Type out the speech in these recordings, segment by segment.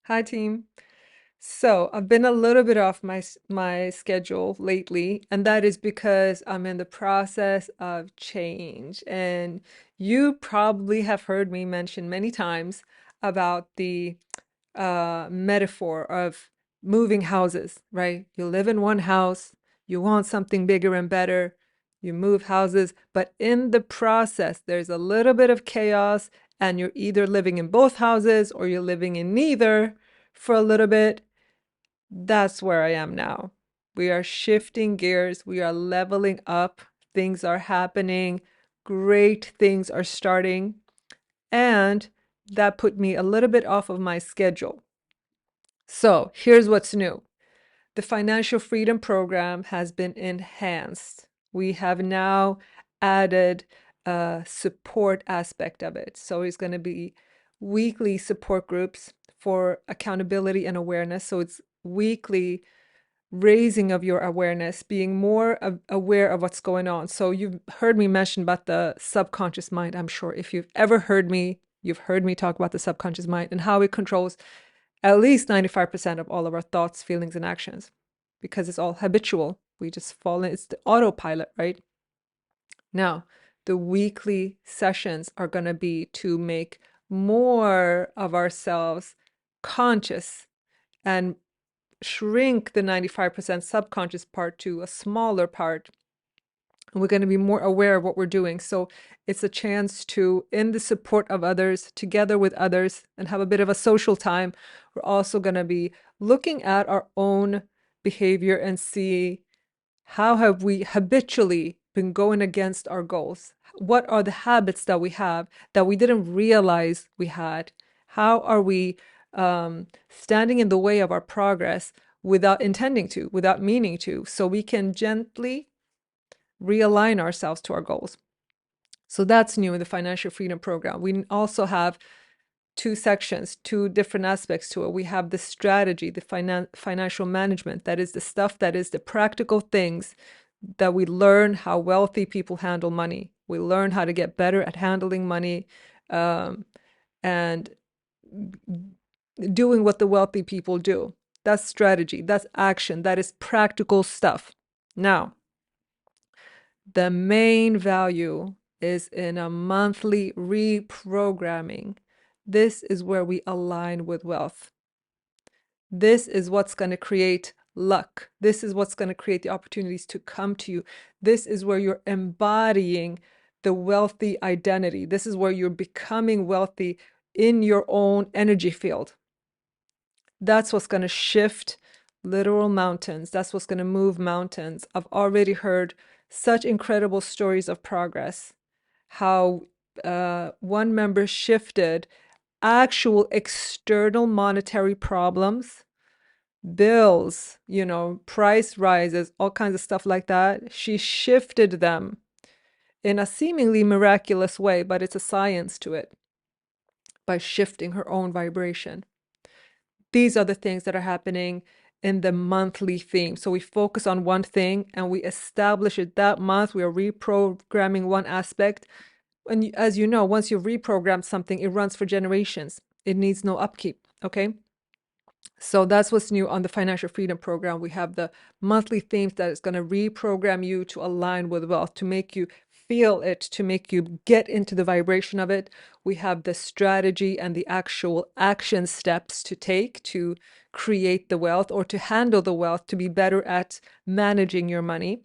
Hi, team. So I've been a little bit off my schedule lately, and that is because I'm in the process of change. And you probably have heard me mention many times about the metaphor of moving houses, right? You live in one house, you want something bigger and better, you move houses, but in the process, there's a little bit of chaos, and you're either living in both houses or you're living in neither for a little bit. That's where I am now. We are shifting gears, we are leveling up, things are happening, great things are starting, and that put me a little bit off of my schedule. So here's what's new. The Financial Freedom Program has been enhanced. We have now added a support aspect of it. So it's going to be weekly support groups for accountability and awareness. So it's weekly raising of your awareness, being more aware of what's going on. So you've heard me mention about the subconscious mind, I'm sure. If you've ever heard me, you've heard me talk about the subconscious mind and how it controls at least 95% of all of our thoughts, feelings, and actions because it's all habitual. We just fall in, it's the autopilot, right? Now, the weekly sessions are going to be to make more of ourselves conscious and shrink the 95% subconscious part to a smaller part. And we're going to be more aware of what we're doing. So it's a chance to, in the support of others, together with others, and have a bit of a social time. We're also going to be looking at our own behavior and see how have we habitually been going against our goals? What are the habits that we have that we didn't realize we had? How are we standing in the way of our progress without intending to, without meaning to, so we can gently realign ourselves to our goals? So that's new in the Financial Freedom Program. We also have two sections, two different aspects to it. We have the strategy, the financial management. That is the stuff that is the practical things that we learn how wealthy people handle money. We learn how to get better at handling money and doing what the wealthy people do. That's strategy, that's action, that is practical stuff. Now, the main value is in a monthly reprogramming. This is where we align with wealth. This is what's going to create luck. This is what's going to create the opportunities to come to you. This is where you're embodying the wealthy identity. This is where you're becoming wealthy in your own energy field. That's what's going to shift literal mountains. That's what's going to move mountains. I've already heard such incredible stories of progress. How one member shifted actual external monetary problems, bills, price rises, all kinds of stuff like that. She shifted them in a seemingly miraculous way, but it's a science to it by shifting her own vibration. These are the things that are happening in the monthly theme. So we focus on one thing and we establish it that month. We are reprogramming one aspect. And as you know, once you've reprogrammed something, it runs for generations. It needs no upkeep. Okay. So that's what's new on the Financial Freedom Program. We have the monthly themes that is going to reprogram you to align with wealth, to make you feel it, to make you get into the vibration of it. We have the strategy and the actual action steps to take to create the wealth or to handle the wealth, to be better at managing your money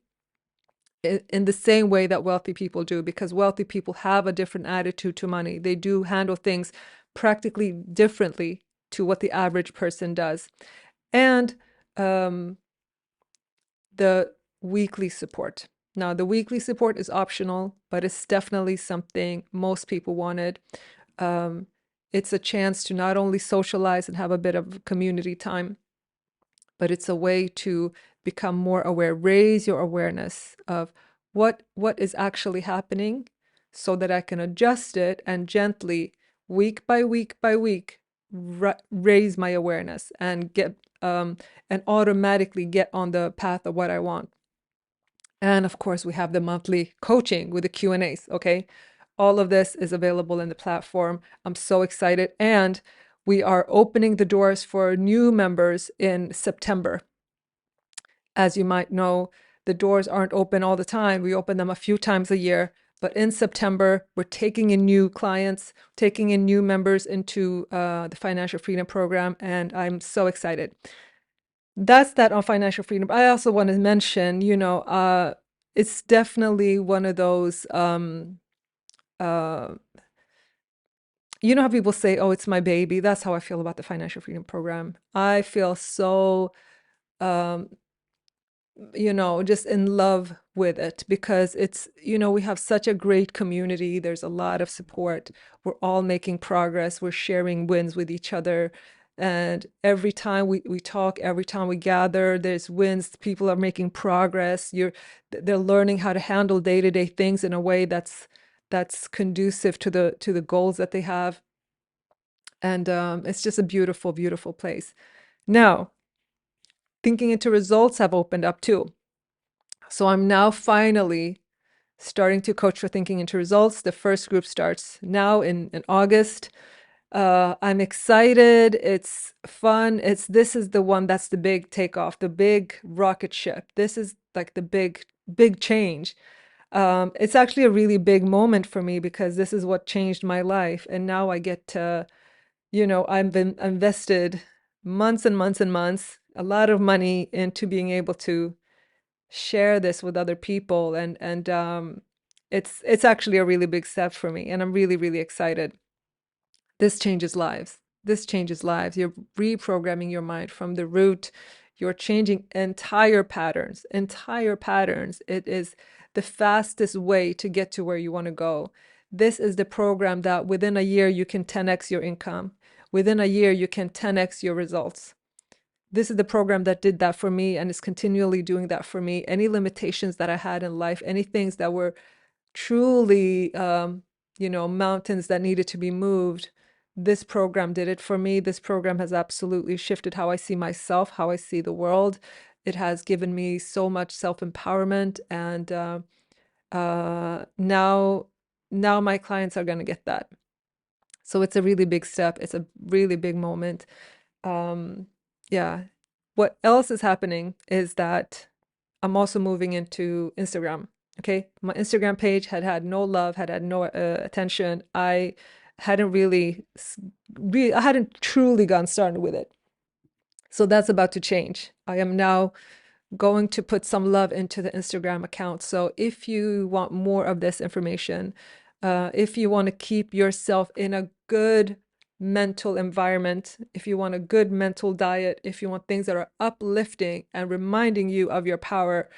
in the same way that wealthy people do, because wealthy people have a different attitude to money. They do handle things practically differently to what the average person does. And the weekly support. Now, the weekly support is optional, but it's definitely something most people wanted. It's a chance to not only socialize and have a bit of community time, but it's a way to become more aware, raise your awareness of what is actually happening so that I can adjust it and gently, week by week by week, raise my awareness and get and automatically get on the path of what I want. And of course, we have the monthly coaching with the Q&As, okay? All of this is available in the platform. I'm so excited. And We are opening the doors for new members in September. As you might know, the doors aren't open all the time. We open them a few times a year. But in September, we're taking in new clients, taking in new members into the Financial Freedom Program, and I'm so excited. That's that on financial freedom. I also want to mention, it's definitely one of those, uh, you know how people say, oh, it's my baby. That's how I feel about the Financial Freedom Program. I feel so um, just in love with it because it's, we have such a great community. There's a lot of support. We're all making progress. We're sharing wins with each other. And every time we talk, every time we gather, there's wins. People are making progress. They're learning how to handle day-to-day things in a way that's conducive to the goals that they have. And it's just a beautiful, beautiful place. Now, thinking into results have opened up too. So I'm now finally starting to coach for thinking into results. The first group starts now in August. I'm excited. It's fun. This is the one that's the big takeoff, the big rocket ship. This is like the big change. It's actually a really big moment for me because this is what changed my life. And now I get to, I've been invested months and months and months, a lot of money into being able to share this with other people, and it's actually a really big step for me, and I'm really, really excited. This changes lives. This changes lives. You're reprogramming your mind from the root. You're changing entire patterns, entire patterns. It is the fastest way to get to where you want to go. This is the program that within a year you can 10x your income. Within a year you can 10x your results. This is the program that did that for me and is continually doing that for me. Any limitations that I had in life, any things that were truly, mountains that needed to be moved, this program did it for me. This program has absolutely shifted how I see myself, how I see the world. It has given me so much self-empowerment, and now my clients are going to get that. So it's a really big step. It's a really big moment. Um, yeah. What else is happening is that I'm also moving into Instagram. Okay. My Instagram page had no love, had no attention. I hadn't I hadn't truly gotten started with it. So that's about to change. I am now going to put some love into the Instagram account. So if you want more of this information, if you want to keep yourself in a good mental environment, if you want a good mental diet, if you want things that are uplifting and reminding you of your power,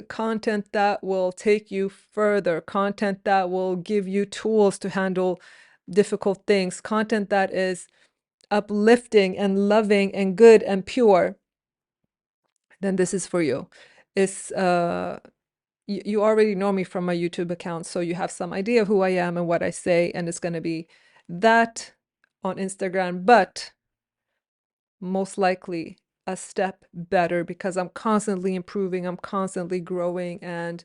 content that will take you further, content that will give you tools to handle difficult things, content that is uplifting and loving and good and pure, then this is for you. It's you already know me from my YouTube account, so you have some idea of who I am and what I say, and it's going to be that on Instagram, but most likely a step better because I'm constantly improving, I'm constantly growing, and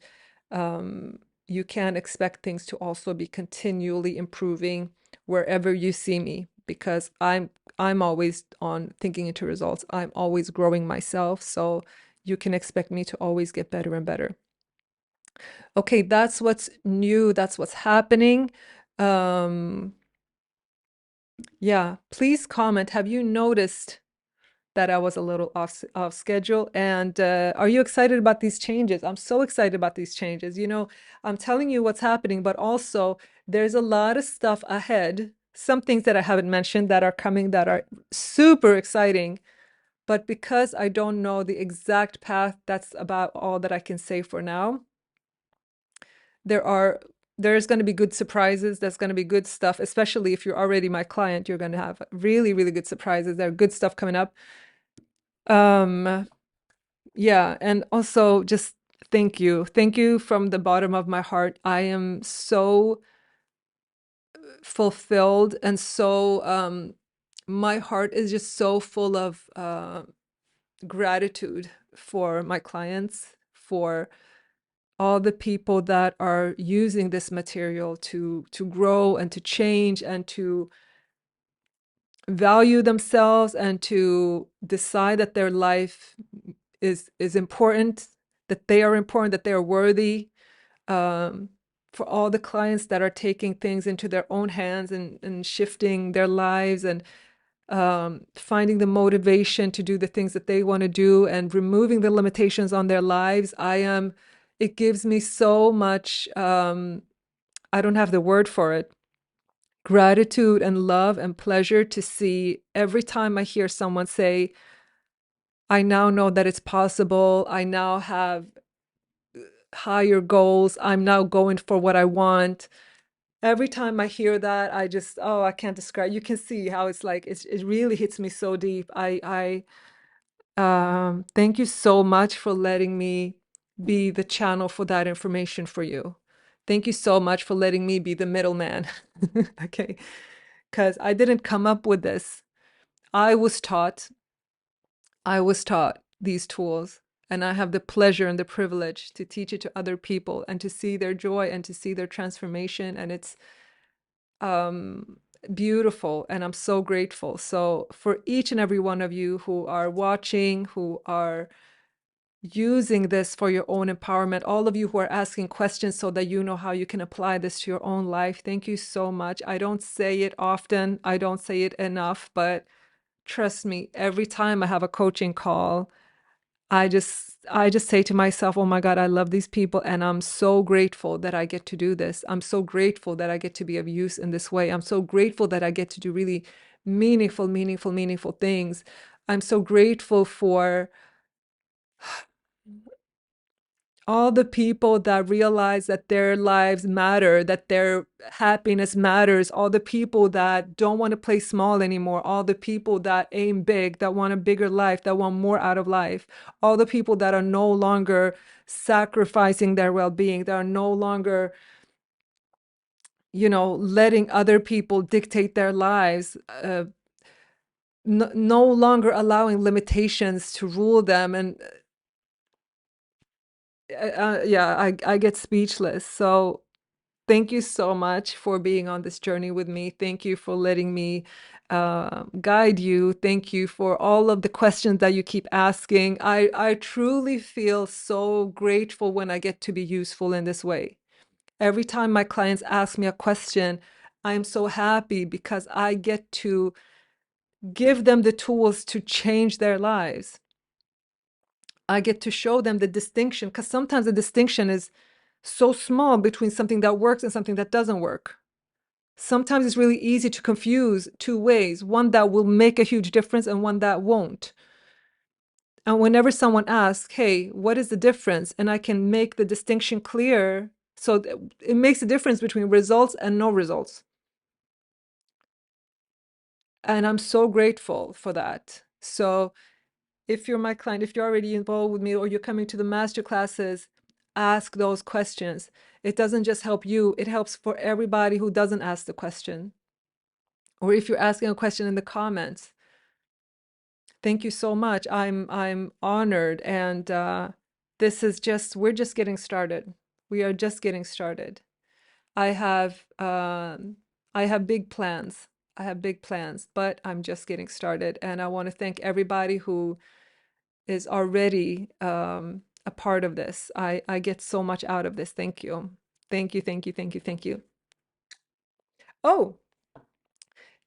you can expect things to also be continually improving wherever you see me because I'm always on thinking into results. I'm always growing myself, so you can expect me to always get better and better. Okay, that's what's new, that's what's happening. Um, yeah, please comment. Have you noticed that I was a little off schedule? And are you excited about these changes? I'm so excited about these changes. I'm telling you what's happening, but also there's a lot of stuff ahead. Some things that I haven't mentioned that are coming that are super exciting. But because I don't know the exact path, that's about all that I can say for now. There's going to be good surprises. There's going to be good stuff, especially if you're already my client. You're going to have really, really good surprises. There are good stuff coming up. Um, yeah, and also just thank you. Thank you from the bottom of my heart. I am so fulfilled and so my heart is just so full of gratitude for my clients, for all the people that are using this material to grow and to change and to value themselves and to decide that their life is important, that they are important, that they are worthy. Um, for all the clients that are taking things into their own hands and shifting their lives and finding the motivation to do the things that they want to do and removing the limitations on their lives, it gives me so much, I don't have the word for it, gratitude and love and pleasure to see every time I hear someone say, I now know that it's possible. I now have higher goals. I'm now going for what I want. Every time I hear that, I just, oh, I can't describe. You can see how it's like, it really hits me so deep. Thank you so much for letting me be the channel for that information for you. Thank you so much for letting me be the middleman. Okay. Because I didn't come up with this. I was taught, I was taught these tools, and I have the pleasure and the privilege to teach it to other people and to see their joy and to see their transformation. And it's um, beautiful, and I'm so grateful. So, for each and every one of you who are watching, who are using this for your own empowerment, all of you who are asking questions so that you know how you can apply this to your own life, thank you so much. I don't say it often, I don't say it enough, but trust me, every time I have a coaching call, I just say to myself, "Oh my God, I love these people and I'm so grateful that I get to do this. I'm so grateful that I get to be of use in this way. I'm so grateful that I get to do really meaningful things. I'm so grateful for all the people that realize that their lives matter, that their happiness matters, all the people that don't want to play small anymore, all the people that aim big, that want a bigger life, that want more out of life, all the people that are no longer sacrificing their well-being, that are no longer, letting other people dictate their lives, no longer allowing limitations to rule them. And yeah, I get speechless. So thank you so much for being on this journey with me. Thank you for letting me guide you. Thank you for all of the questions that you keep asking. I truly feel so grateful when I get to be useful in this way. Every time my clients ask me a question, I'm so happy because I get to give them the tools to change their lives. I get to show them the distinction, because sometimes the distinction is so small between something that works and something that doesn't work. Sometimes it's really easy to confuse two ways, one that will make a huge difference and one that won't. And whenever someone asks, hey, what is the difference? And I can make the distinction clear, so it makes a difference between results and no results. And I'm so grateful for that. So if you're my client, if you're already involved with me or you're coming to the master classes, ask those questions. It doesn't just help you, it helps for everybody who doesn't ask the question. Or if you're asking a question in the comments, thank you so much. I'm honored, and we're just getting started. We are just getting started. I have um, I have big plans. I have big plans, but I'm just getting started, and I want to thank everybody who is already a part of this. I get so much out of this. Thank you. Thank you, thank you, thank you, thank you. Oh,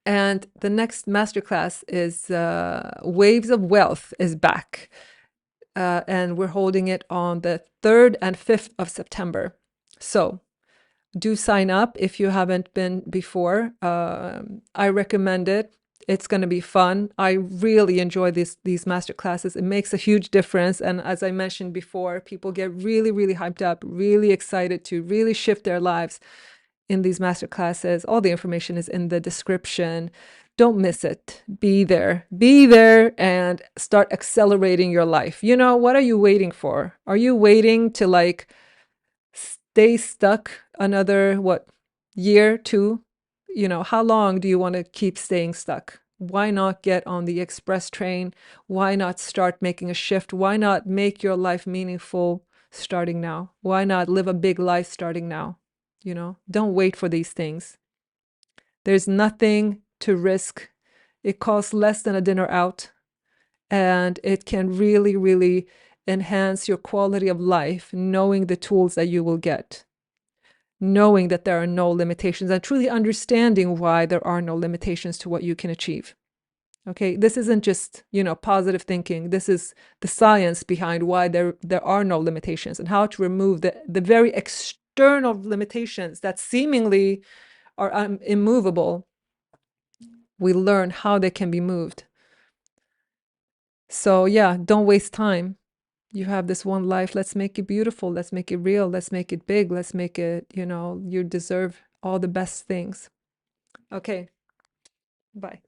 and the next masterclass is Waves of Wealth is back. And we're holding it on the 3rd and 5th of September. So do sign up if you haven't been before. I recommend it. It's going to be fun. I really enjoy these master classes. It makes a huge difference. And as I mentioned before, people get really hyped up, really excited to really shift their lives in these master classes. All the information is in the description. Don't miss it. Be there and start accelerating your life. What are you waiting for? Are you waiting to stay stuck another, what, year, two? How long do you want to keep staying stuck? Why not get on the express train? Why not start making a shift? Why not make your life meaningful starting now? Why not live a big life starting now? Don't wait for these things. There's nothing to risk It costs less than a dinner out, and it can really, really enhance your quality of life, knowing the tools that you will get, knowing that there are no limitations, and truly understanding why there are no limitations to what you can achieve. Okay, this isn't just, positive thinking. This is the science behind why there are no limitations, and how to remove the very external limitations that seemingly are immovable. We learn how they can be moved. So yeah, don't waste time. You have this one life. Let's make it beautiful. Let's make it real. Let's make it big. Let's make it, you deserve all the best things. Okay, bye.